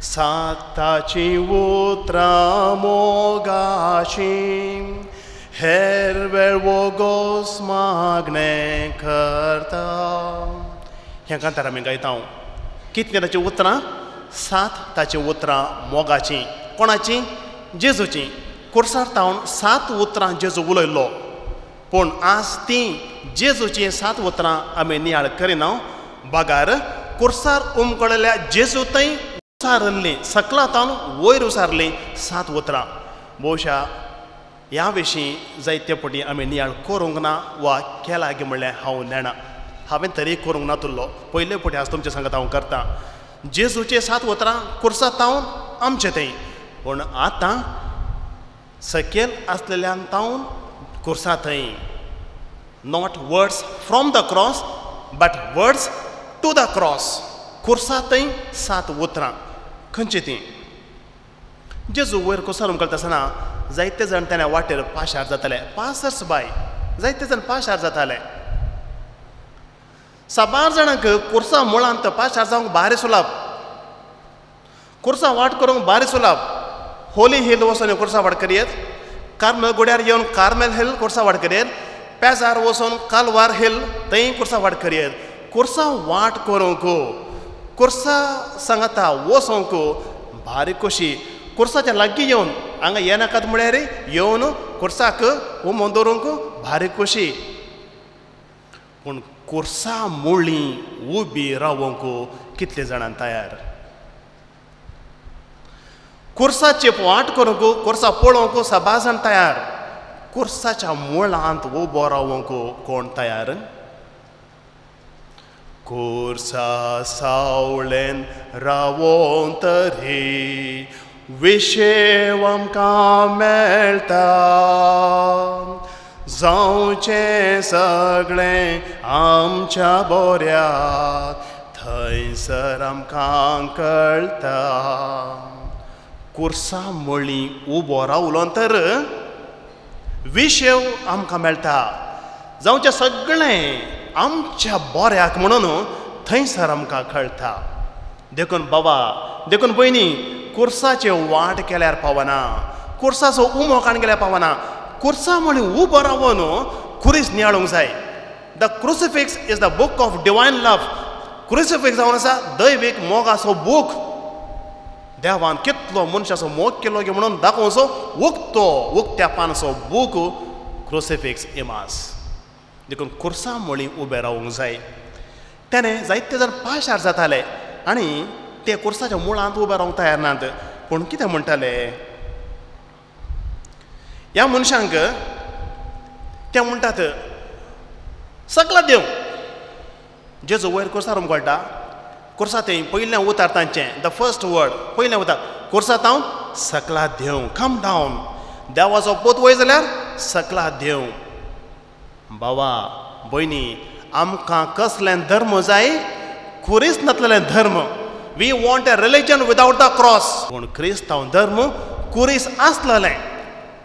साताची उतरां मोगाची हेर वेळ वोगोस मागणें करता. हें कांतार आमी गायता. कितलीं ताची उतरां? 7 ताची उतरां मोगाचीं. कोणाची? जेजूची. कुर्सार तावन 7 उतरां जेजू उलयल्लो. पूण आज तीं जेजूची 7 उतरां आमी नियाळ करिना. बागार कुर्सार उमकळिल्ल्या जेजू थंय उसारल्लीं, सकला तावन वयर उसारलीं 7 उतरां. भोवशा ह्या विशीं जायते फावटी आमी नियाळ करूंक ना वा केला गे म्हणल्यार हांव नेना. हांवें तरी करूंक ना तुल्लो. पयले फावटी आज तुमचे सांगत हांव करतां. जेजूचे 7 उतरां कुर्सा तावन आमचे थंय. पूण आतां सकयल आसलेल्यान तावन कुर्सा थंय. Not words from the cross but words to the cross. कुर्सा थंय 7 उतरां. खंयची तीं? जेजू वयर कुर्सार उमकळटा आसतना जायते जाण ताणे वाटेर पाशार जाताले. पासर्स बाय जायते जाण पाशार जाताले. 7 जाणांक कुर्सा मुळांत पाशार जावंक भारी सुलाब. कुर्सा वाट करूंक भारी सुलाब. होली हिल वचून कुर्सा वाट करयेत. कार्मेल गुड्यार येवन कार्मेल हिल कुर्सा वाट करयेत. पेजार वचून कालवार हिल थंय कुर्सा वाट करयेत. कुर्सा वाट करूंक कुर्सा सांगाता वचोंक भारी खोशी. कुर्साच्या लागीं येवन हांगा येनाकात म्हळ्यार येवन कुर्साक उमोवन दवरूंक भारी खोशी. पूण कुर्सा मुळ्ळी उबी रावोंक कितले जाणां तयार? कुर्साची वाट करूंक कुर्सा पळोवंक 7 जाण तयार. कुर्साच्या मुळांत उबो रावोंक कोण तयार? कुर्सा सावळेन रावोन तरी विशेव आमकां मेळटा. जावचें सगळें आमच्या बोऱ्याक थंयसर आमकां कळटा. कुर्सा मुळ्ळी उबो रावलो तर विशेव आमकां मेळटा. जावचें सगळें आमच्या बोऱ्याक म्हणून थंयसर आमकां कळटा. देखून बाबा, देखून भयणी, कुर्साचे वाट केल्यार पावना. कुर्साचो उमो काण गेल्यार पावना. कुर्सा म्हणून उबो रावून खुरीस नियाळूंक जाय. The crucifix is the book of divine love. Crucifix जावन आसा दैवीक मोगाचो बूक. देवान कितलो मनशाचो मोग केलो गे म्हणून दाखोवचो उक्त्या पानाचो बूक क्रुसिफिक्स इमास. देखून कुर्सा म्हळी उबे रावूंक जाय. त्याने जायते जाण पाशार जाताले आनी ते कुर्साच्या मुळांत उबे रावंक तयार नात. पूण कितें म्हणटाले? ह्या मनशांक ते म्हणटात सकला देव. जेजू वयर कुर्सार उमकळटा. कुर्सा थंय पयलें उतार तांचें द फर्स्ट वर्ड पयलें उतार. कुर्सा तावन सकला देव. कम डावन. देवाचो पोत वयर जाल्यार सकला देव. बाबा भयणी, आमकां कसलें धर्म जाय? खुरीस नासलेलें धर्म. We want a religion without the cross. पूण क्रिस्तांव धर्म खुरीस आसलेलें.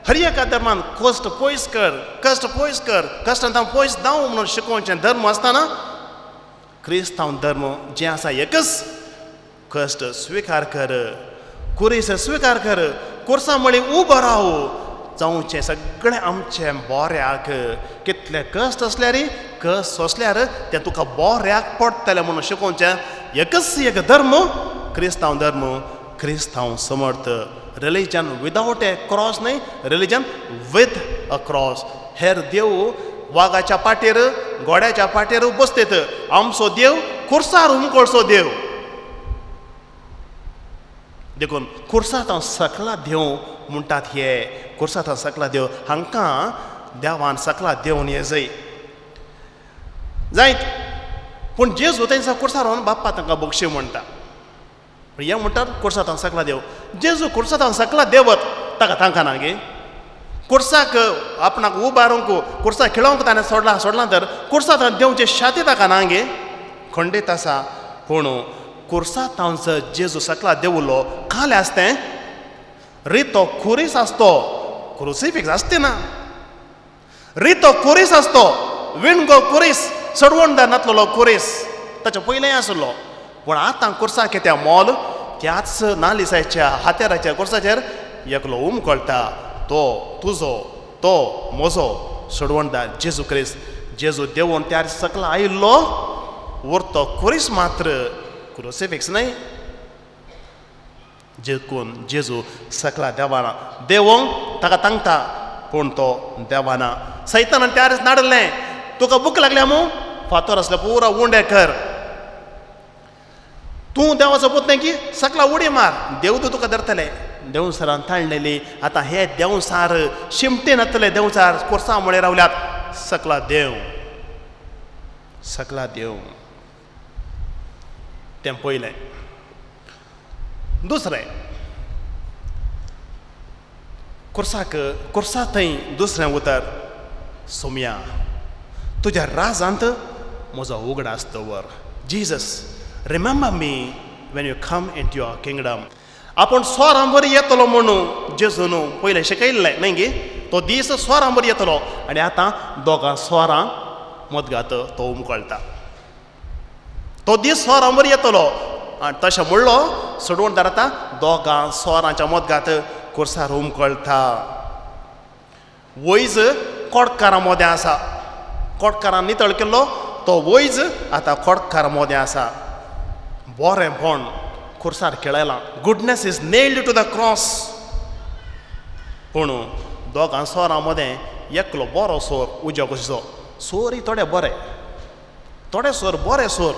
हर एका धर्मान कश्ट पयस कर, कश्ट पयस कर, कश्टांत पयस दाव म्हणून शिकोवचें धर्म आसतना क्रिस्तांव धर्म जें आसा एकच. कश्ट स्विकार कर, खुरीस स्विकार कर. कुर्सा म्हळी उबो राव. जावचें सगळें आमचें बोऱ्याक. कितले कश्ट असल्यार कश्ट सोंसल्यार तें तुका बोऱ्याक पडटलें म्हणून शिकोवचें एकच एक धर्म क्रिस्तांव धर्म. क्रिस्तांव समर्थ. रिलिजन विदाउट ए क्रॉस न्हय, रिलिजन विथ अ क्रॉस. हेर देव वागाच्या पाटेर घोड्याच्या पाटेर बसतेत. आमचो देव कुर्सार उमकळचो देव. देखून कुर्सांत सकला देव म्हणटात. हे कुर्सांत सकला देव हांकां देवान सकला देवन हे जायत. पूण जेजू थंयसर कुर्सार रावन बाप्पा तांकां बक्षी म्हणटा. हे म्हणटात कुर्सांत सकला देव. जेजू कुर्सांत सकला देवत ताका तांकां ना गे. कुर्साक आपणाक उबारूंक कुर्सा खेळोवंक ताणें सोडलां तर कुर्सांत देवचे शाती ताका ना गे. खंडीत आसा. पूण कुर्सांत जेजू सकला देवलो काले आसतें. रितो खुरीस आसतो. क्रुसिफिक्स आसते ना. रितो खुरीस आसतो. विणगो खुरीस चडवण नातलो खुरीस ताचे पयलें आसलो. पूण आतां कुर्साक कितें मोल? त्याच नालिसाच्या हात्याराच्या कोर्साचेर एकलो उमकळटा तो तुजो तो म्हजो सोडवणदार जेजू क्रिस्त. जेजू देवून त्यार सकला आयिल्लो उरतो खोरीस मात्र क्रुसिफिक्स न्हय. देखून जेजू सकला देवाना देवोंक ताका तांगता पूण तो देवाना. सैतानान त्यारच नाडलें तुका भूक लागल्या मू फातर असले पुरा उंडे कर. तूं देवाचो पूत न्हय की सकला उडी मार देव तुका धरतले. देवसारान ताळलेली आतां हे देवसार शिमटेन येतले. देवसार कोर्सा मुळे रावल्यात. सकला देव सकला देव तें पयलें. दुसरें कुर्सा थंय दुसरें उतर सोम्या तुज्या राजांत म्हजो उगडास दवर. Jesus remember me when you come into your kingdom. आपूण स्वरांबर येतलो म्हणून जेजून पयलें शिकयल्लें न्हय गे. तो दीस स्वरांबर येतलो आनी आतां दोगां स्वरां मदगात तो उमकळटा. तो दीस स्वरांबर येतलो आनी तशें म्हणलो सोडवणदार आतां दोगां स्वरांच्या मदगात कुर्सार उमकळटा. वैज कोडकारां मोदें आसा. कोडकारान नितळ केल्लो तो वैज आतां कोडकार मोदें आसा. बरेंपण कुर्सार खेळयलां. Goodness is nailed to the cross. पूण दोगां स्वरां मदें एकलो बरो सोर उजो कशेचो. सोरी थोडे बरे थोडे सोर बरे सोर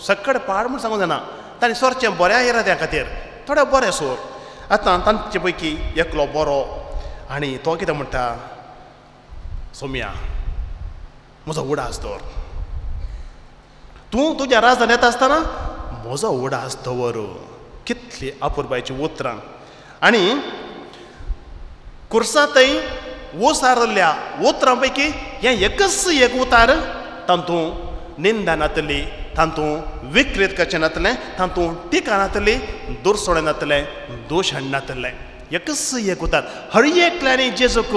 सक्कड पाड म्हूण सांगूंक जायना. तांणी सोरचें बऱ्या येरा त्या खातीर थोडे बरे सोर. आतां तांचे पैकी एकलो बरो आनी तो कितें म्हणटा सोम्या म्हजो उडास दवर. तूं तुज्या राजान येता आसतना म्हजो उडास दवर. कितली अपुरबायची उतरां. आनी कुर्सा थंय ओसारल्या उतरां पैकी हें एकच एक उतार तातूंत निंदा नातली तातूंत विकृत करचें नातलें तातूंत टिका नातली दुरसोडें नातलें दोशण नातलें. एकच एक उतार. हर एकल्यानी जेजूक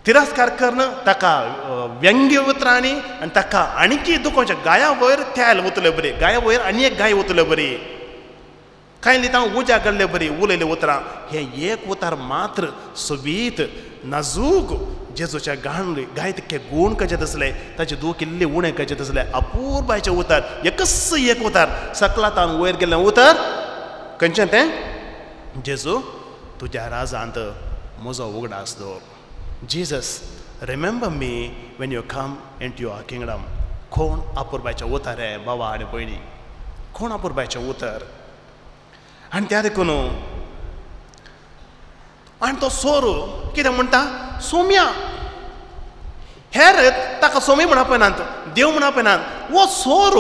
तिरस्कार करून ताका व्यंग्य उतरांनी आनी ताका आनीकय दुखोवचें. गाया वयर तेल वतले बरी गाया वयर आनी एक गाय वतले बरी. कांय लितां उज्या कडले बरी उलयले उतरां. हें एक उतार मात्र सोबीत नाजूक जेजूच्या गायत के गूण कशें दिसले ताचे दूख इल्ले उणें कशें दिसले. अपुरबायचें उतार. एकच एक उतार सकलातान वयर गेल्लें उतर खंयचें तें जेजू तुज्या राजांत म्हजो उगडास दवर. Jesus remember me when you come into your kingdom. कोण अपुरबायचें उतर रे बाबा आनी भयणी. कोण अपुरबायचें उतर. आनी त्या देखून आनी तो सोर कितें म्हणटा सोम्या. हेर ताका सोमी म्हणा पळयनात देव म्हणा पळयनात. वो सोर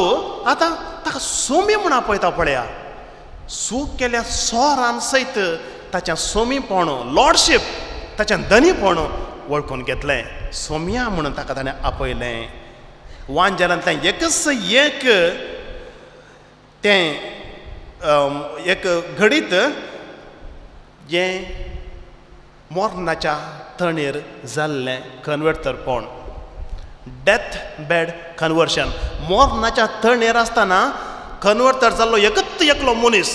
आतां ताका सोमी म्हणा पळयता पळया. सूख केल्या सोरान सयत ताचें सोमीपण लॉर्डशीप ताचें धनीपण वळखून घेतलें. सोम्या म्हणून ताका ताणें आपयलें. वांजेलांतलें एकच एक तें एक घडीत जें मोर्नाच्या तणेर जाल्लें कन्वर्टरपण. Death bed conversion. मोर्नाच्या तणेर आसतना कन्वर्टर जाल्लो एकच एकलो मनीस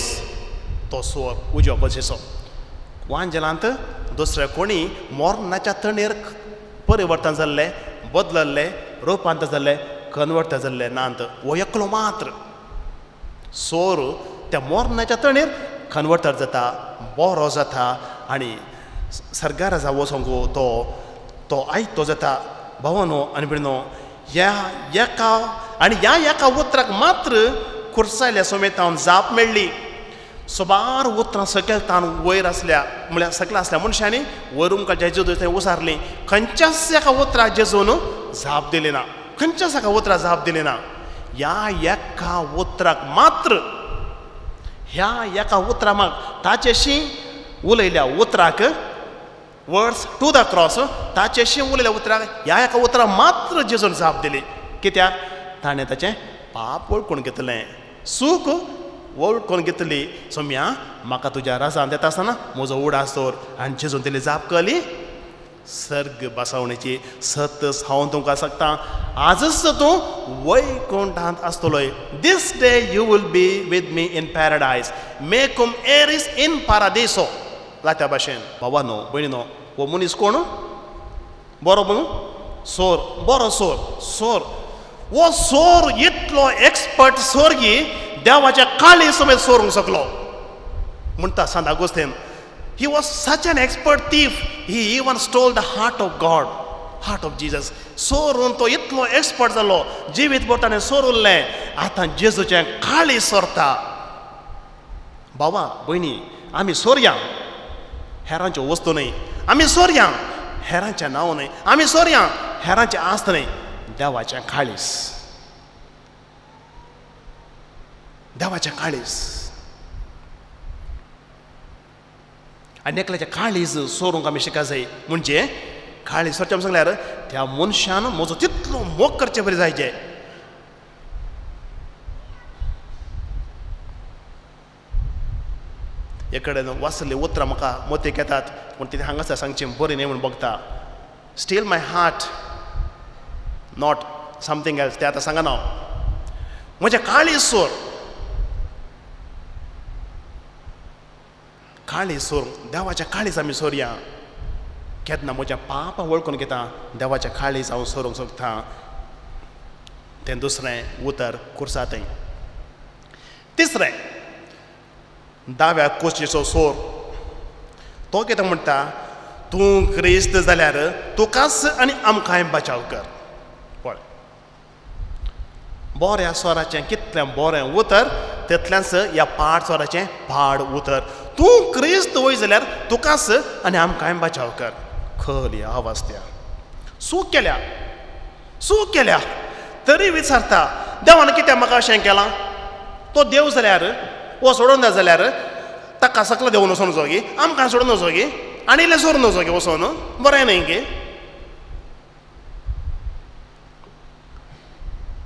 तो सोर उजो कशेचो. वांजेलांत दुसरे कोणी मोर्नाच्या तणेर परिवर्तन जाल्लें बदलल्लें रुपांतर जाल्लें कन्वर्टर जाल्लें नात. हो एकलो मात्र सोर त्या मोर्नाच्या तणेर कन्वर्टर जाता बरो जाता आनी सरगार राजा वचोंक तो तो आयतो जाता. भावानो आनी भयणीनो ह्या एका आनी ह्या एका उतराक मात्र कुर्सायल्या समेतान जाप मेळ्ळी. सुमार उतरां सकयल वयर आसल्या म्हळ्यार सकयल आसल्या मनशांनी वयर उमकाच्या जेजू थंय उसारलीं. खंयच्याच एका उतराक जेजून जाप दिली ना. खंयच्याच एका उतराक जाप दिली ना. ह्या एका उतराक मात्र ह्या एका उतराक ताचेशी उलयल्या उतराक वर्ड्स टू द क्रॉस ताचेशी उलयल्या उतराक ह्या एका उतराक मात्र जेजून जाप दिली. कित्याक ताणें ताचें पाप वळखून घेतलें. सूख वळखून घेतली. सोम्या म्हाका तुज्या राजांत येता आसतना म्हजो उडास दवर. आनी जेजून तेली जाप कली सर्ग बसवण्याची सत हांव तुमकां सांगता आजच तूं वैकुंठांत आसतलोय. This day you will be with me in paradise मेकूम एरीस इन पारादिसो. त्या भाशेन भावानो भयणीनो हो मनीस कोण बरो म्हणून सोर बरो सोर सोर वो सोर इतलो एक्सपर्ट सोर्गी देवाच्या काळी समेत सोरूंक शकलो म्हणटा सांत Agostinho. He was such an expert thief. He even stole the heart of God, heart of Jesus. सोरून तो इतलो एक्सपर्ट जालो जिवीत भर ताणें सोरुल्लें आतां जेजूचें काळी सोरता. भावा भयणी आमी सोरया हेरांच्यो वस्तू न्हय. आमी सोरया हेरांचें नांव न्हय. आमी सोरया हेरांचें आस्त न्हय. देवाचें काळीस देवाचें काळीस आनी एकल्याचें काळीज सोरूंक आमी शिका जाय. म्हणजे काळीज सोरचें आमी सांगल्यार त्या मनशान म्हजो तितलो मोग करचें बरें जायचें. एक कडेन वाचलेलीं उतरां म्हाका मतीक येतात पूण तिथे हांगासर सांगचें बरें न्ही म्हूण बगता. Steel my heart not something else तें आतां सांगना हांव. म्हजें काळीज सोर काळीज सोर देवाच्या काळीज आमी सोरया. केन्ना म्हज्या पापां वळखून घेता देवाच्या काळीज हांव सोरूंक सोदता. तें दुसरें उतर कुर्सातय. तिसरें दाव्या कोशयेचो सोर तो कितें म्हणटा तूं क्रिस्त जाल्यार तुकाच आनी आमकांय बचाव कर. पळय बऱ्या स्वराचें कितलें बरें उतर तितलेंच ह्या पाड स्वराचें पाड उतर. तूं क्रिस्त वय जाल्यार तुकाच आनी आमकांय बचाव कर. खली आवाज त्या सूख केल्या तरी विचारता देवान कित्याक म्हाका अशें केलां. तो देव जाल्यार वो सोडून जाय जाल्यार ताका सकलो देंवन वचोन वचो गे आमकां सोडून वचो गे आनी इल्लें सोडून वचो गे वचोन बरें न्हय गे.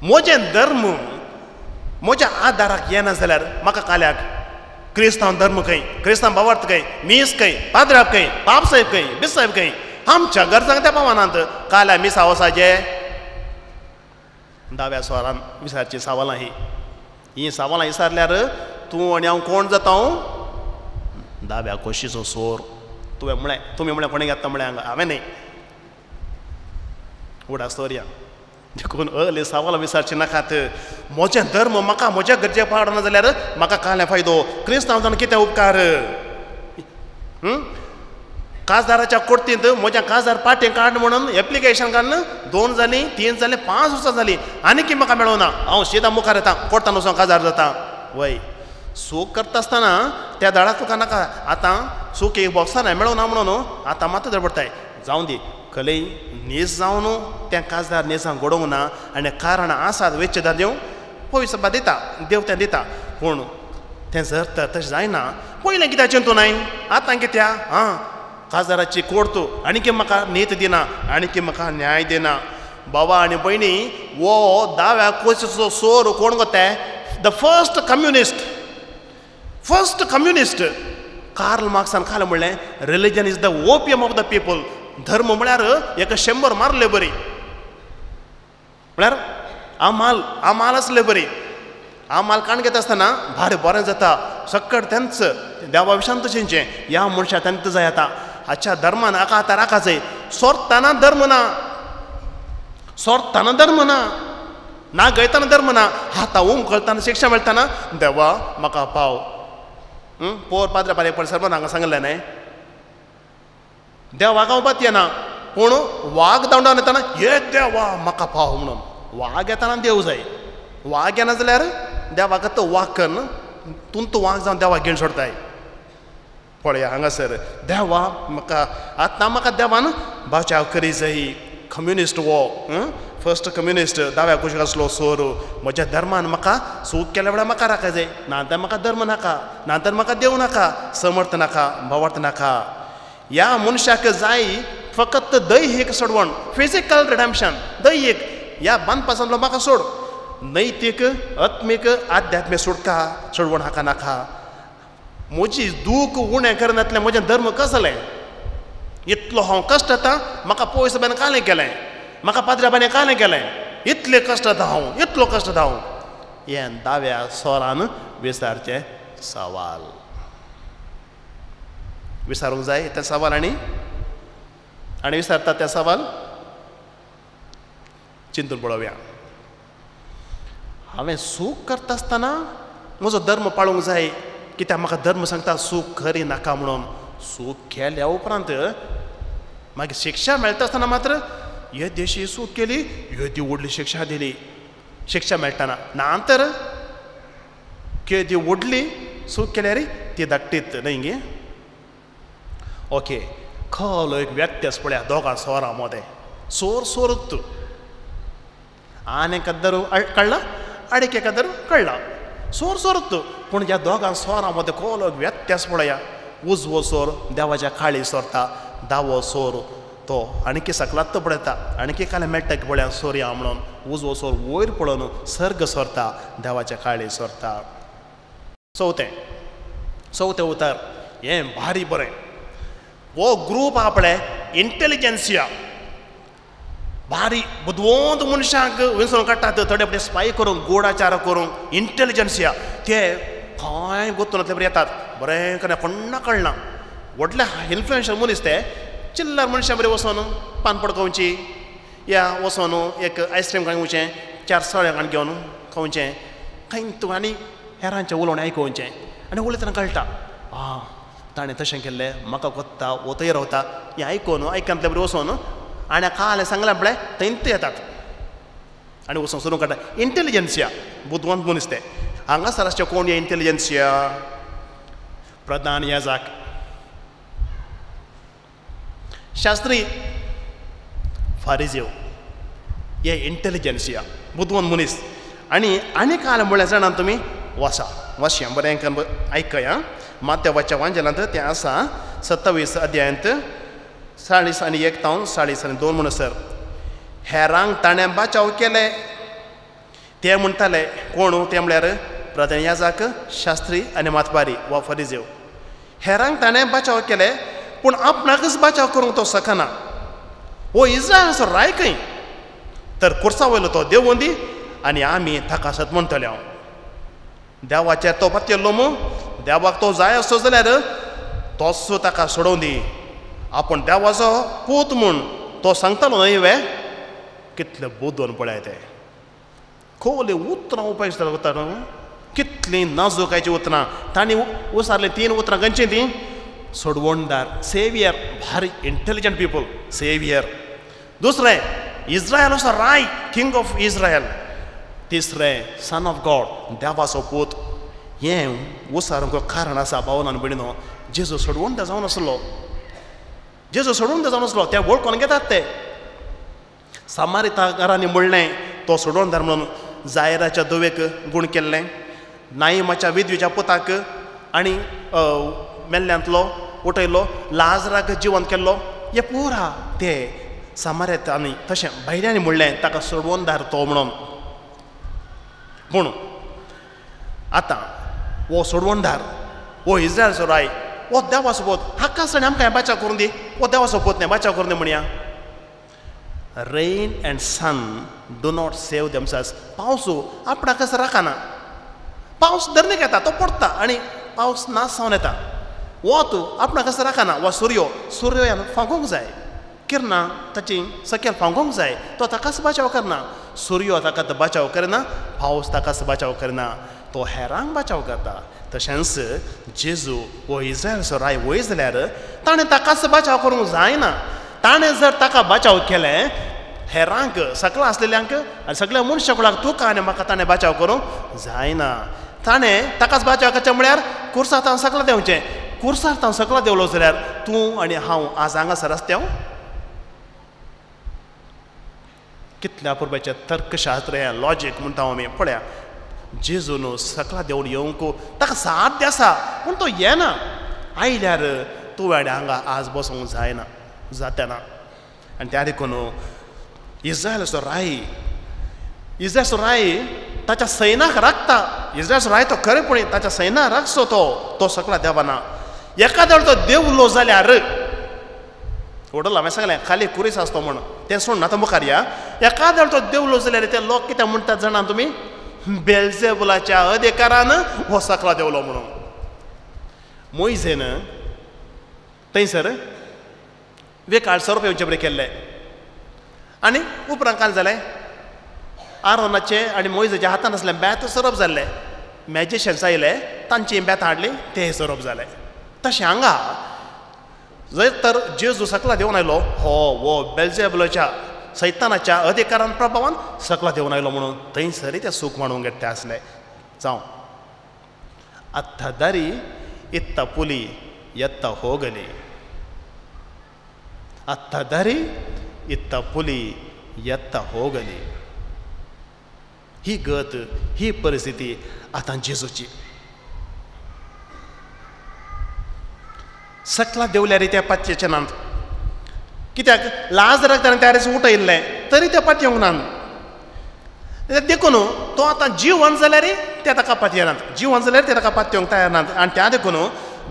म्हजें धर्म म्हज्या आदाराक येना जाल्यार म्हाका काल्याक क्रिस्तांव धर्म खंय क्रिस्तांव भावार्थ खंय मीस खंय पाद्राप खंय पाप साहेब खंय बिस साहेब खंय आमच्या गरजांक त्या पावनात काल्या मिसा वसाचे. दाव्या स्वरान विचारची सावलां ही सावलां विचारल्यार तूं आनी हांव कोण जाता. दाव्या कोशीचो सोर तुमी म्हळें कोणी घेता म्हळें हांवें न्ही उडा सोरया. देखून अले सावलां विचारची नाकात. म्हजें धर्म म्हाका म्हज्या गरजे पावना जाल्यार म्हाका काल्यां फायदो. क्रिस्तांव जावन कितें उपकार. काजदाराच्या कोर्तींत म्हज्या काजदार पाटी काड म्हणून एप्लिकेशन काडून 2 जालीं 3 जालीं 5 वर्सां जालीं आनीक म्हाका मेळोना. हांव सीदा मुखार येता कोर्टान वचून काजार जाता. वय सूख करता आसतना त्या दाळा तुका नाका आतां सूख एक बॉक्सान मेळोना म्हणून आतां मात धडपडटाय. जावं दी खलय न्हीस जावन त्या काजदार न्हीसांक घडोवंक ना आनी कारण आसात वेच्चे देव पळय सभा दिता देव तें दिता. पूण तें जर तर तशें जायना पयलें कित्याक चिंतूनाय आतां कित्याक काजदाराची कोर्ट आनीक म्हाका न्हीत दिना आनीक म्हाका न्याय दिना. बाबा आनी भयणी वो दाव्या कोशीचो सोर कोण कोताय. द फर्स्ट कम्युनिस्ट कार्ल मार्क्सान खालें म्हणलें religion is the opium of the people. धर्म म्हळ्यार एका 100 मारले बरी म्हळ्यार आमाल असले बरी. आमाल काण घेता आसतना भारी बरें जाता सक्कट तेंच देवा विशांत तशेंचें ह्या मनशाक तेंच जाय. आतां हाच्या धर्मान हाका आतां राखा जाय. सोरतना धर्म ना ना गयतना धर्म ना. हाता कळतना शिक्षा मेळटना देवा म्हाका पाव. पोर पाद्रा पारे पण सर्व हांगा सांगलें न्हय देवा गावपात येना पूण वाग दांडावन येताना हे देवा म्हाका पाव म्हणून. वाग येताना देव जाय. वाग येना जाल्यार देवाक तो वाग कर तूं वाग जावन देवाक घेवन सोडताय. पळया हांगासर देवा म्हाका आतां म्हाका देवान बचाव करी जाय. कम्युनिस्ट वो फर्स्ट कम्युनिस्ट दाव्या कुशीक आसलो सोर म्हज्या धर्मान म्हाका सूख केल्या वेळार म्हाका राखा जाय. नातर म्हाका धर्म नाका नातर म्हाका देव नाका समर्थ नाका भावार्थ नाका. ह्या मनशाक जाय फकत दैहिक सोडवण फिजिकल रिडॅम्पशन दैहिक ह्या बांदपासून म्हाका सोड. नैतीक आत्मीक आध्यात्मीक सोडवण हाका नाका. म्हजी दूख उणें करनातलें म्हजें धर्म कसलें इतलो हांव कश्ट येता म्हाका पयस बान कालें केलें म्हाका पाद्र्या बाने कालें केलें इतले कश्ट येता हांव इतलो कश्ट येता हांव हें दाव्या स्वरान विचारचें सवाल विचारूंक जाय ते सवाल आनी विचारतात ते सवाल चिंतून पळोवया हांवें सूख करता आसतना म्हजो धर्म पाळूंक जाय कित्याक म्हाका धर्म सांगता सूख करी नाका म्हणून सूख केल्या उपरांत मागीर शिक्षा मेळटा आसतना मात्र हे देशी सूख केली ती व्हडली शिक्षा दिली शिक्षा मेळटाना नांतर ती व्हडली सूख केल्यार ती धाकटीत न्हय गे ओके खलो एक व्यत्यास पळया दोगां सोरा मदें सोरत आनी कद्दरू कळ्ळा आडीक कद्दरू कळ्ळा सोरत पूण ह्या दोगां सोरां मदें खलो एक व्यत्यास पळया उजवो सोर देवाच्या खाळी सोरता दावो सोर तो आणकी सकलात पळयता आणकी काले मेळटा की पळया सोर या म्हणून उजवो सोर वयर पळोवन सर्ग सोरता देवाच्या खाळी सोरता चवथें उतर हें भारी बरें वो ग्रूप आहा पळय इंटेलिजन्सिया भारी बुदवंत मनशांक विसरून काडटात थोडे फुडें स्पाय करूंक गोडाचार करूंक इंटेलिजन्सिया ते खंय गुंतून येतात बरें करून कोण्णा कळना व्हडले इन्फ्लुएन्शियल मनीस ते चिल्लर मनशां बरें वचोन पान पडकोवची या वचोन एक आयस्क्रीम खावचें 4 सळ्यां घेवन खावचें खंय तूं आनी हेरांचें उलोवणें आयकोवचें आनी उलयतना कळटा ताणें तशें केल्लें म्हाका कोत्ता वो थंय रावता हें आयकून बरें वचोन आनी कालें सांगलें पळय थंयत येतात आनी वचोन सोदूंक काडटा इंटेलिजन्सिया बुदवंत मनीस ते हांगासर आसचें कोण हे इंटेलिजन्सिया प्रधान याजक शास्त्री फारिझेव हे इंटेलिजन्सिया बुदवंत मनीस आनी कालें म्हळ्यार जाणा तुमी वाशा बरें आयकया माथ्यावाच्या वांजेलांत तें आसा 27 अध्यायांत 40 तावन 40 म्हणसर हेरांक ताणें बाचाव केले ते म्हणटाले कोण ते म्हळ्यार प्रधान याजक शास्त्री आनी मातबारी वा फारिझेव हेरांक ताणें बाचाव केले पूण आपणाकच बाचाव करूंक तो सकना हो इस्रायलाचो राय खंय तर कुर्सा वयलो तो देववंदी आनी आमी ताका सत म्हणटले हांव देवाचेर तो पातयल्लो देवाक तो जाय असो जाल्यार तोच ताका सोडोवन दी आपूण देवाचो पूत म्हूण तो सांगतालो न्हय वे कितलें बुदोवन पळय ते खोले उतरां उपाय वता कितलीं नाजूकायची उतरां तांणी उसारलीं 3 उतरां खंयचीं तीं सोडवणदार सेवियर भारी इंटेलिजंट पीपल सेवियर दुसरें इस्रायलाचो राय किंग ऑफ इस्रायल तिसरें सन ऑफ गॉड देवाचो पूत हें उसारूंक कारण आसा भावनान भयणीनो जेजू सोडवणदार जावन आसलो ते वळखून घेतात ते सामारिता घरांनी म्हणलें तो सोडवणदार म्हणून जायराच्या धोवेक गूण केल्लें नाईमाच्या विधवेच्या पुताक आनी मेल्ल्यांतलो उठयलो लाजराक जिवंत केल्लो हे पुरा ते सामार्यांनी तशें भायल्यांनी म्हणलें ताका सोडवणदार तो म्हणून पूण आतां वो सोडवणदार वो इस्रायलाचो राय वो देवाचो पूत हाकासताणी आमकां बाचाव करून दी वो देवाचो पूत न्ही बाचाव करून दी म्हणया rain and sun do not save themselves पावसू आपणाकच राखना पावस धरनीक येता तो पडटा आनी पावस नाश जावन येता वोत आपणाकच राखना वा सूर्य फांकोंक जाय किरणां ताची सकयल फांकोंक जाय तो ताकाच बाचाव करना सूर्य ताका बाचाव करना पावस ताकाच बाचाव करना तो हेरांक बाचाव करता तशेंच जेजू वो इस्रायलाचो राय वयर जाल्यार ताणें ताकाच बाचाव करूंक जायना ताणें जर ताका बाचाव केलें हेरांक सकला आसलेल्यांक आनी सगळ्या मनशाकुळाक तुका आनी म्हाका ताणें बाचाव करूंक जायना ताणें ताकाच बाचाव करचें म्हळ्यार कुर्सार तावन सकला देंवचें कुर्सार तावन सकला देंवलो जाल्यार तूं आनी हांव आज हांगासर आसतें कितल्या पुर्बाचें तर्कशास्त्र हें लॉजीक म्हणटा आमी पळया जेजू न्हू सकला देंवन येवंक ताका साध्य आसा पूण तो येना आयल्यार तूं आनी हांगा आज बसूंक जायना जातना आनी त्या देखून इस्रायलाचो राय ताच्या सैनाक राखता इस्रायलाचो राय तो खरेपणी ताच्या सैनाक राखचो तो सकला देवाना एका देवळा तो देवलो जाल्यार ओडला हांवें सांगलें खाली कुरीस आसतो म्हूण तें सोडून आतां मुखार या एकादर तो देवलो जाल्यार ते लोक कित्याक म्हणटात जाणा तुमी बेल्जेबुलाच्या अधिकारान हो सकला देवलो म्हणून मोइजेन थंयसर वेकाळ सरप येवचे बरें केल्ले आनी उपरांत काल जालें आरोनाचे आनी मोइजेच्या हातान आसलें बेत सरप जाल्लें मॅजिशियन्स आयले तांची बेत हाडली ते सरप जालें तशें हांगा जर तर जेजू सकला देंवन आयलो हो बेल्जेबुलाच्या सैतानाच्या अधिकारान प्रभावान सकला देंवन आयलो म्हणून थंयसरी ते सूख म्हणून घेतले आसले जावं अत्थ दारी इत्त पुली ಎತ್ತ ಹೋಗಲಿ ಅತ್ತ ದಾರಿ ಇತ್ತ पुली ಎತ್ತ ಹೋಗಲಿ ही गत ही परिस्थिती आतां जेजूची सकला देवल्यार त्या पातयेच्या नांत कित्याक लाजराक ताणें त्या दिसा उठयल्लें तरी त्या पातयेक नांत देखून तो आतां जिवंत जाल्यार ते ताका पातयेनात जिवंत जाल्यार ते ताका पातयेवंक तयार नात आनी त्या देखून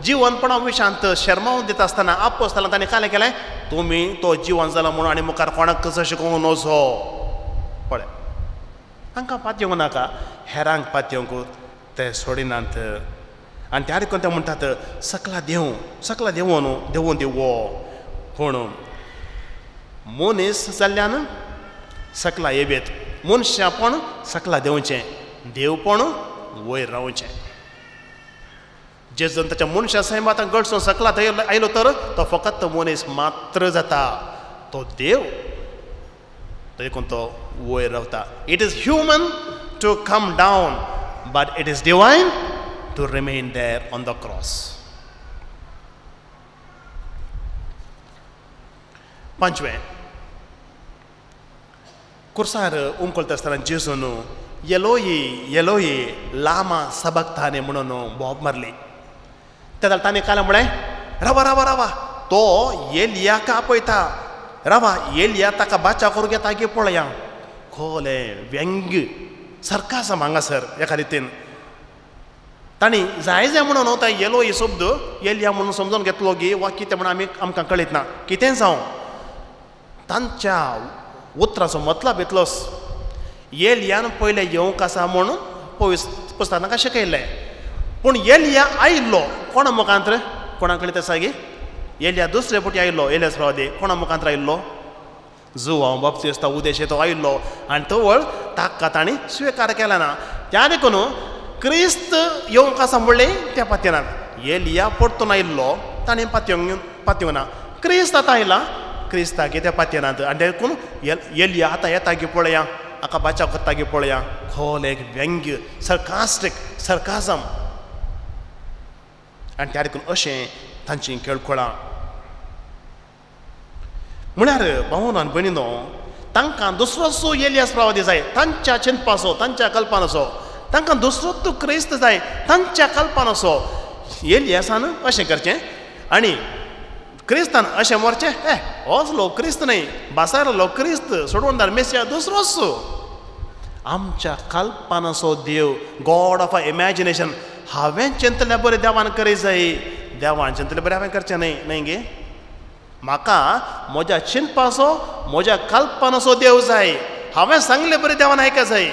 जिवंतपणा विशांत शर्मावून दिता आसतना आपोस्तालां ताणें काय केलें तुमी तो जिवंत जाला म्हणून आनी मुखार कोणाक कसो शिकोवंक नजो पळय तांकां पातयेवंक नाका हेरांक पातयेवंक ते सोडिनात आनी त्या देखून ते म्हणटात सकला देंवून दिवो पूण मनीस जाल्ल्यान सकला येबेत मनशापण सकला देंवचें देवपण वयर रावचें जेजून ताच्या मनशा सैमातां घडसून सकला आयलो तर तो फकत मनीस मात्र जाता तो देव देखून तो वयर रावता it is human to come down but it is divine to remain there on the cross पंचवें कुर्सार उमकळटा आसतना जेजून येलोई लामा सबक्ताने म्हणून बोब मारली त्या ताणें काल म्हळें रावा तो एलियाक आपयता रावा एलिया ताका बाचा करूंक येता गे पळया खोलें व्यंग सरकासम हांगासर एका रितीन तांणी जाय म्हणून तो येलोई शब्द एलिया म्हणून समजून घेतलो गी वा कितें म्हणून आमकां कळीत ना कितें जावं तांच्या उतराचो मतलब इतलोच एलियान पयलें येवंक आसा म्हणून पुस्तकांत ताका शिकयलें पूण एलिया आयिल्लो कोणा मुखांत्र कोणा कडेन ते सागी एलिया दुसरे फावटी आयिल्लो एलियास प्रवादी कोणा मुखांत्र आयिल्लो जुवांव बाप्तिस्त उद्देशे तो आयिल्लो आनी तो ताका तांणी स्विकार केला ना त्या देखून क्रिस्त येवंक आसा म्हणलें त्या पातयेनात एलिया परतून आयिल्लो ताणें पातयेवंक ना क्रिस्त आतां आयला क्रिस्ताक त्या पातयेनात आनी देखून एलिया आतां येता गे पळया हाका बाचाव करता गे पळया खोल एक व्यंग्य सरकाजम आनी त्या देखून अशें तांची केळखोळां म्हळ्यार भावन आनी भयणीनो तांकां दुसरोसो एलियास प्रवादी जाय तांच्या चिंतपाचो तांच्या कल्पनाचो तांकां दुसरोच क्रिस्त जाय तांच्या कल्पनाचो एलियासान अशें करचें आनी क्रिस्तान अशें मरचें होच क्रिस्त न्हय बासारलो क्रिस्त सोडवणदार मेसिया दुसरोच आमच्या कल्पनाचो देव गॉड ऑफ अ इमॅजिनेशन हांवें चिंतलें बरें देवान करी जाय देवान चिंतलें बरें हांवें करचें न्हय गे म्हाका म्हज्या चिंतपाचो म्हज्या कल्पनाचो देव जाय हांवें सांगलें बरें देवान आयका जाय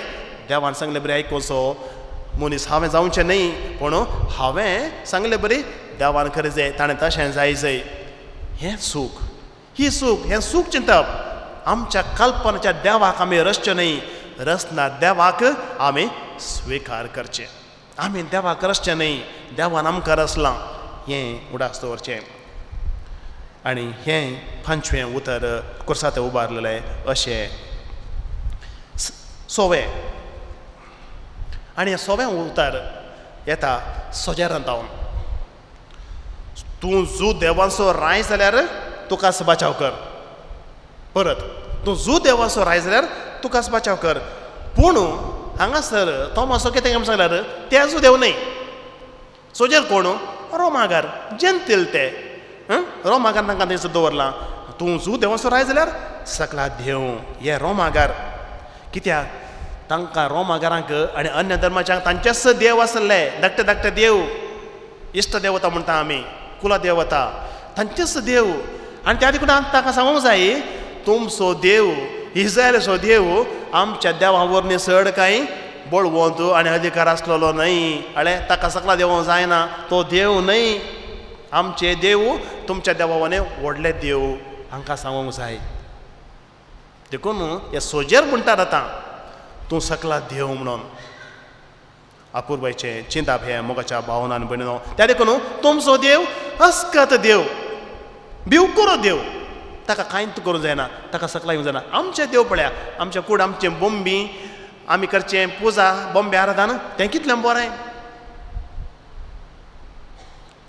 देवान सांगलें बरें आयकोचो मनीस हांवें जावचें न्हय पूण हांवें सांगलें बरें देवान करी जाय ताणें तशें जाय हें सूख हें सूख चिंतप आमच्या कल्पनाच्या देवाक आमी रचचें न्हय रचना देवाक आमी स्विकार करचें आमी देवाक रचचें न्हय देवान आमकां रचलां हें उडास दवरचें आनी हें पंचवें उतर कुर्सांत उबारलेलें अशें सोवें आनी हें सोवें उतर येता सोजेरांत रावन तूं जू देवाचो राय जाल्यार तुकाच बचाव कर परत तूं जू देवाचो राय जाल्यार तुकाच बचाव कर पूण हांगासर तोमासो कितें आमी सांगल्यार तेजो देव न्हय सोजेर कोण रोमागार जेंतील ते रोमागार तांकां थंयसर दवरलां तूं जू देवाचो राय जाल्यार सकला देव हे रोमागार कित्याक तांकां रोमागारांक आनी अन्य धर्माच्यांक तांचेच देव आसले धाकटे देव इश्ट देवता म्हणटा आमी कुलदेवता तांचेच देव आनी त्या देखून ताका सांगूंक जाय तुमचो देव इस्रायलाचो देव आमच्या देवा वरवीं चड कांय बळवंत आनी अधिकार आसलेलो न्हय अळे ताका सकला देवूंक जायना तो देव न्हय आमचे देव तुमच्या देवा वने व्हडले देव हांकां सांगूंक जाय देखून हे सोजेर म्हणटात आतां तूं सकला देव म्हणून अपूर्वाचे चिंताप हे मोगाच्या भावनान भयणीनो त्या देखून तुमचो देव अस्कत देव भिवकुरो देव ताका कांयच करूंक जायना ताका सकला येवंक जायना आमचे देव पळया आमचे कूड आमचे बोंबी आमी करचे पुजा बोंबे आराधन तें कितलें बरें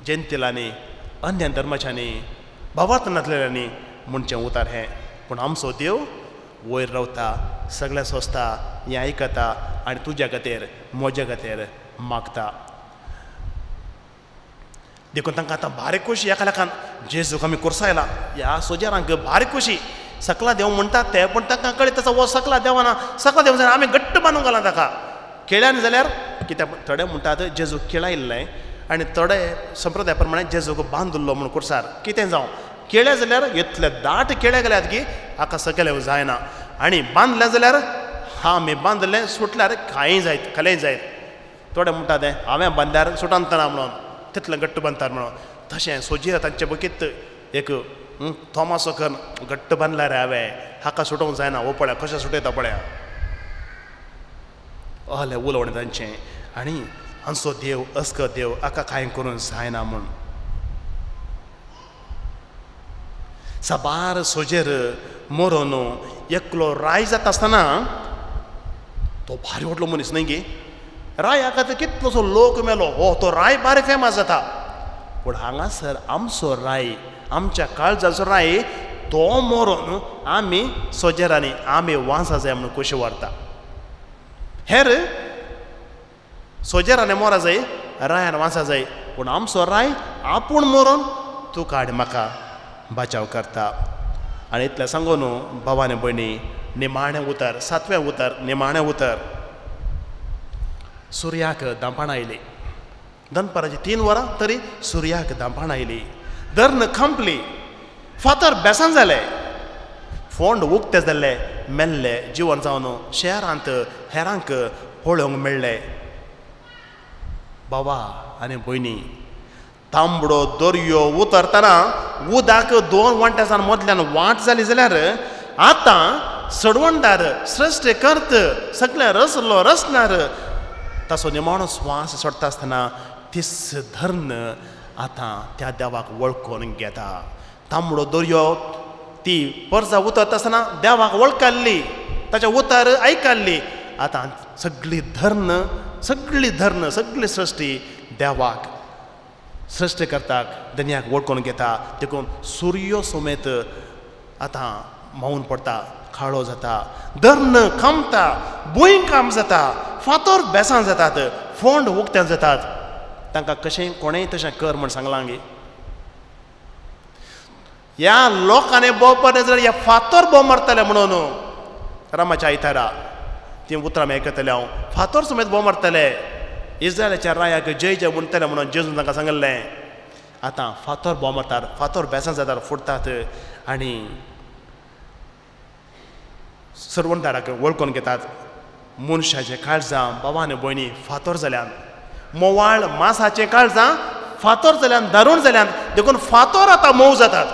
जंतिलांनी अन्य धर्माच्यांनी भावार्थनांतल्यांनी म्हणचें उतार हें पूण आमचो देव वयर रावता सगळें सोंसता हें आयकता आनी तुज्या खातीर म्हज्या खातीर मागता देखून तांकां आतां बारीक खोशी एका लेखान जेजूक आमी कुर्सायला ह्या सोजेरांक बारीक खोशी सकला देव म्हणटात ते पूण तांकां कळीत आसा हो सकला देवाना सकला देव जाल्यार आमी घट्ट बांदूंक घाला ताका केळ्यान जाल्यार कित्याक थोडे म्हणटात जेजू केळायल्लें आनी थोडे संप्रदाया प्रमाणे जेजूक बांदुल्लो म्हूण कुर्सार कितें जावं केळे जाल्यार इतले दाट केळे गेल्यात की हाका सकयल जायना आनी बांदले जाल्यार आमी बांदलें सुटल्यार कांय जायत खलेंय जायत थोडे म्हणटात हांवें बांदल्यार सुटंतना म्हणून तितलें घट्ट बांदतात म्हणून तशें सोजीर तांचे बकीत एक थोमासो करून घट्ट बांदल्यार हांवें हाका सुटोवंक जायना हो पळया कशें सुटयता पळया अहलें उलोवणें तांचें आनी आमचो देव अस्क देव हाका कांय करूंक जायना म्हूण साबार सोजेर मरोन एकलो राय जाता आसतना तो भारी व्हडलो मनीस न्हय गे राय हाका कितलोसो लोक मेलो हो तो राय बारी फेमस जाता पूण हांगासर आमचो राय आमच्या काळजाचो राय तो मरोन आमी सोजेरांनी आमी वांसा जाय म्हणून कशें व्हरता हेर सोजेरांनी मोरा जाय रायान वांसा जाय पूण आमचो राय आपूण मरोन तुका आनी म्हाका बचाव करता आनी इतलें सांगून भावानी भयणी निमाणें उतर 7वें उतर निमाणें उतर सुर्याक दांपाण आयली दनपाराची 3 वरां तरी सुर्याक दांपाण आयली धर्ण खंपली फातर बेसान जाले फोंड उक्ते जाल्ले मेल्ले जिवन जावन शहरांत हेरांक पळोवंक मेळ्ळे बाबा आनी भयणी तांबडो दर्यो उतरतना उदक 2 वंट्यासान मदल्यान वाट जाली जाल्यार आतां सडवणदार सृश्टी करत सगळे रसलो रसनार ताचो निमाणो स्वास सोडटा आसतना तीस धर्ण आतां त्या देवाक वळखून घेता तांबडो दर्यो ती परजा उतरता आसतना देवाक वळखली ताचें उतर आयकल्ली आतां सगळी धर्ण सगळी सृश्टी देवाक सृश्टी करताक दुनियाक वळखून घेता देखून सूर्यो समेत आतां मावून पडटा काळो जाता धर्ण खांबता भुंयकाम जाता फातर बेसान जातात फोंड उक्त्या जातात तांकां कशें कोणेंय तशें कर म्हूण सांगलां गे ह्या लोकांनी भोंवपा जाल्यार ह्या फातर भोंव मारतले म्हणून रामाच्या आयतारा ती उतरां आमी आयकतले हांव फातर समेत भोंव मारतले इस्रायलाच्या रायाक जय जय म्हणटले म्हणून जेजून तांकां सांगलें आतां फातर भोंव मारतात फातर बेसान जातात फुटतात आनी सरवणदाराक वळखून घेतात मनशाचे काळजां भावानी भयणी फातर जाल्यान मोवाळ मांसाचे काळजां फातर जाल्यान दारूण जाल्यान देखून फातर आतां मोव जातात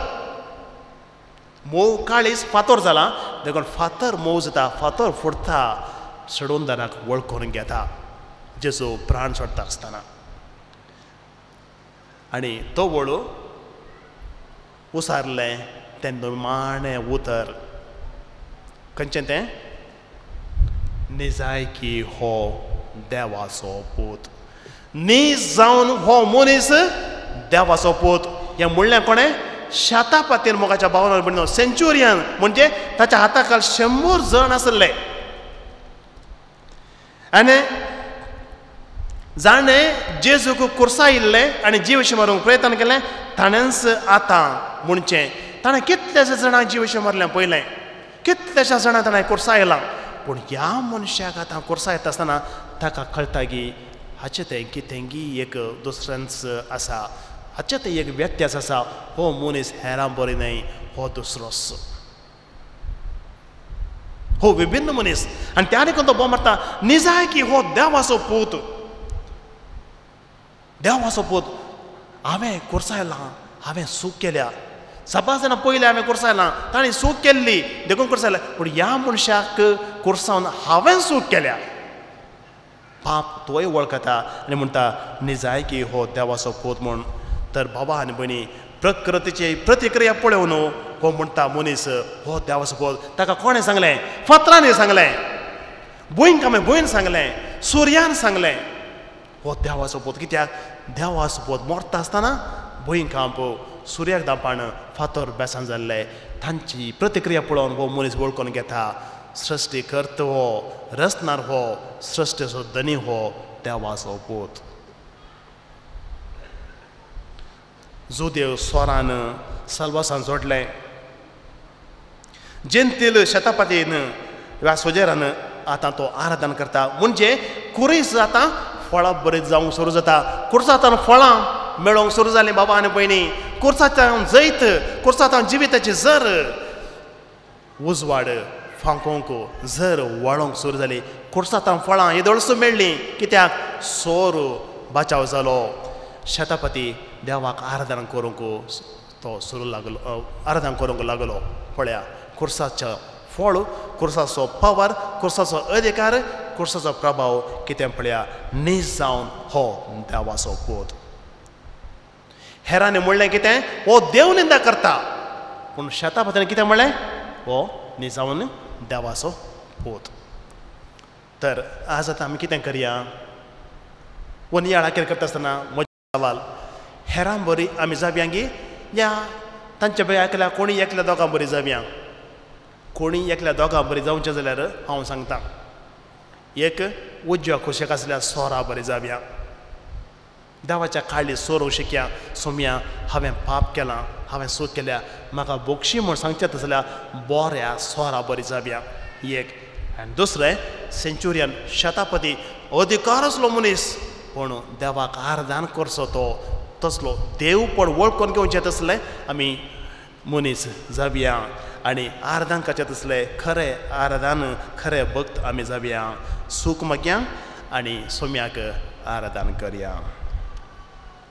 मोव काळीज फातर जाला देखून फातर मोव जाता फातर फुटता सडवणदाराक वळखून घेता जेजू प्राण सोडटा आसतना आनी तो वळू उसारलें तें निमाणें उतर खंयचें तें निजायकी हो देवाचो पूत नीज जावन हो मनीस देवाचो पूत हें म्हणलें कोणें शेतापातीर मोगाच्या भावनार म्हणून सेंच्युरियन म्हणजे ताच्या हाताखाल 100 जण आसले आनी जाणें जेजूक कुर्सायिल्लें आनी जीव मारूंक प्रयत्न केलें ताणेंच आतां म्हणचें ताणें कितलेशे जाणांक जीव मारलें पयलें कितलेशा जाणांक ताणें कुर्सायलां पूण ह्या मनशाक आतां कुर्सायता आसतना ताका कळटा की हाचें तें कितेंगी एक दुसऱ्यांच आसा हाचे ते एक व्यत्यास आसा हो मनीस हेरां बरी न्हय हो दुसरोच हो विभिन्न मनीस आनी त्या देखून तो बोब मारता निजाय की हो देवाचो पूत हांवें कुर्सायलां हांवें सूख केल्या सपास जाणां पयलीं हांवें कुर्सायलां ताणें सूख केल्ली देखून कुर्सायल्या पूण ह्या मनशाक कुर्सावन हांवें सूख केल्या पाप तोय वळखता आनी म्हणटा निजायकी हो देवाचो पूत म्हूण तर बाबा आनी भयणी प्रकृतीची प्रतिक्रिया पळोवन हो म्हणटा मनीस हो देवाचो पूत ताका कोणें सांगलें फातरांनी सांगलें भुंयन सांगलें सुर्यान सांगलें हो देवाचो पूत कित्याक देवाचो पूत मोरता आसतना भुंय कांप सुर्याक दापाण फातर बेसान जाल्ले तांची प्रतिक्रिया पळोवन हो मनीस वळखून घेता सृश्टी करता हो रचणार हो सृश्टीचो धनी हो देवाचो पूत जुदेव स्वरान सल्वासान जोडलें जेंतील शतापतीन ह्या सोजेरान आतां तो आराधन करता म्हणजे कुरीस आतां फळां बरीं जावंक सुरू जाता कुर्सांतान फळां मेळोवंक सुरू जालीं बाबा आनी भयणी कुर्सांतान जैत कुर्सांतान जिविताची जर उजवाड फांकोवंक जर वाळोवंक सुरू जाली कुर्सांतान फळां येदोळसूं मेळ्ळीं कित्याक सोर बचाव जालो शतापती देवाक आराधना करूंक तो सुरू लागलो आराधना करूंक लागलो पळया कुर्साचो फळ कुर्साचो पावर कुर्साचो अधिकार कुर्साचो प्रभाव कितें पळया नीज जावन हो देवाचो पूत हेरांनी म्हणलें कितें हो देव निंदा करता पूण शतापतीन कितें म्हणलें हो नीज जावन देवाचो पूत तर आज आतां आमी कितें करया वो नियाळ कितें करता आसतना म्हजो सवाल हेरां बरी आमी जावया गी या तांचे बरी एकल्या कोणी एकल्या दोगां बरी जावया कोणी एकल्या दोगां बरी जावचें जाल्यार हांव सांगतां एक उजव्या कुशेक आसल्यार सोरा बरी जावया देवाच्या काळी सोरूंक शिकया सोम्या हांवें पाप केलां हांवें सूख केल्या म्हाका बोक्षी म्हूण सांगचें जाल्यार बऱ्या सोरा बरी जावया एक आनी दुसरें सेंच्युरियन शतापती अधिकार आसलो मनीस पूण देवाक आराधन करचो तो तसलो देव पण वळखून घेवचें तसलें आमी मनीस जावया आनी आराधन करचें तसलें खरें आराधन खरें भक्त आमी जावया सूख मागया आनी सोम्याक आराधन करया